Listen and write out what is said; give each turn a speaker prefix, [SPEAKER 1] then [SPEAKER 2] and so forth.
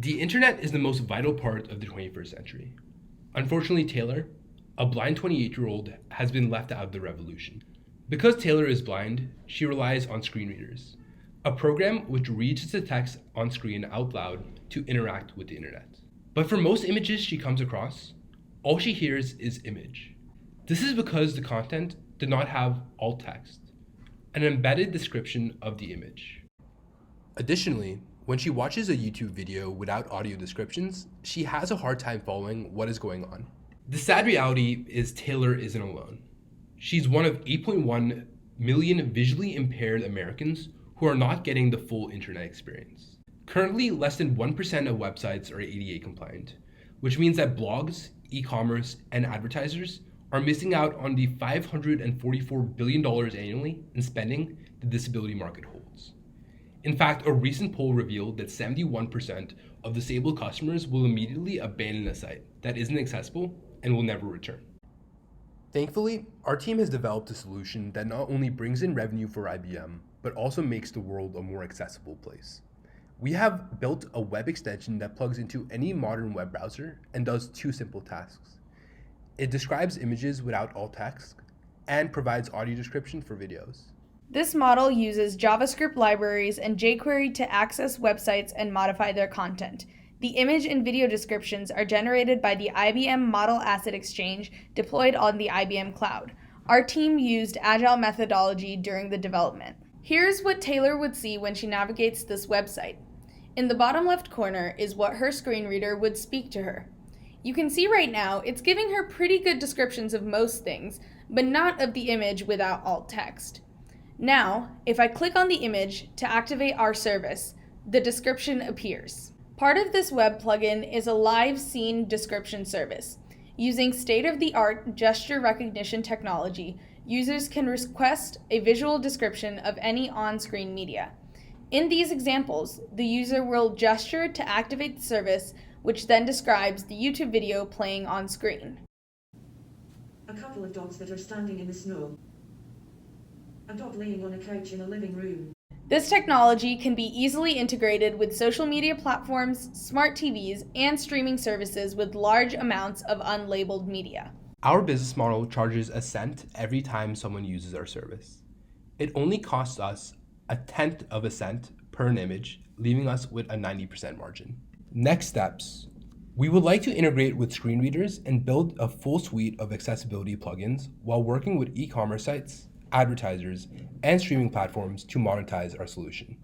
[SPEAKER 1] The internet is the most vital part of the 21st century. Unfortunately, Taylor, a blind 28-year-old, has been left out of the revolution. Because Taylor is blind, she relies on screen readers, a program which reads the text on screen out loud to interact with the internet. But for most images she comes across, all she hears is image. This is because the content did not have alt text, an embedded description of the image. Additionally, when she watches a YouTube video without audio descriptions, she has a hard time following what is going on. The sad reality is Taylor isn't alone. She's one of 8.1 million visually impaired Americans who are not getting the full internet experience. Currently, less than 1% of websites are ADA compliant, which means that blogs, e-commerce, and advertisers are missing out on the $544 billion annually in spending the disability market holds. In fact, a recent poll revealed that 71% of disabled customers will immediately abandon a site that isn't accessible and will never return. Thankfully, our team has developed a solution that not only brings in revenue for IBM, but also makes the world a more accessible place. We have built a web extension that plugs into any modern web browser and does two simple tasks. It describes images without alt text and provides audio description for videos.
[SPEAKER 2] This model uses JavaScript libraries and jQuery to access websites and modify their content. The image and video descriptions are generated by the IBM Model Asset Exchange deployed on the IBM Cloud. Our team used agile methodology during the development. Here's what Taylor would see when she navigates this website. In the bottom left corner is what her screen reader would speak to her. You can see right now it's giving her pretty good descriptions of most things, but not of the image without alt text. Now, if I click on the image to activate our service, the description appears. Part of this web plugin is a live scene description service. Using state-of-the-art gesture recognition technology, users can request a visual description of any on-screen media. In these examples, the user will gesture to activate the service, which then describes the YouTube video playing on screen.
[SPEAKER 3] A couple of dogs that are standing in the snow. A dog laying on a couch in a living room.
[SPEAKER 2] This technology can be easily integrated with social media platforms, smart TVs, and streaming services with large amounts of unlabeled media.
[SPEAKER 1] Our business model charges a cent every time someone uses our service. It only costs us a tenth of a cent per an image, leaving us with a 90% margin. Next steps. We would like to integrate with screen readers and build a full suite of accessibility plugins while working with e-commerce sites, advertisers, and streaming platforms to monetize our solution.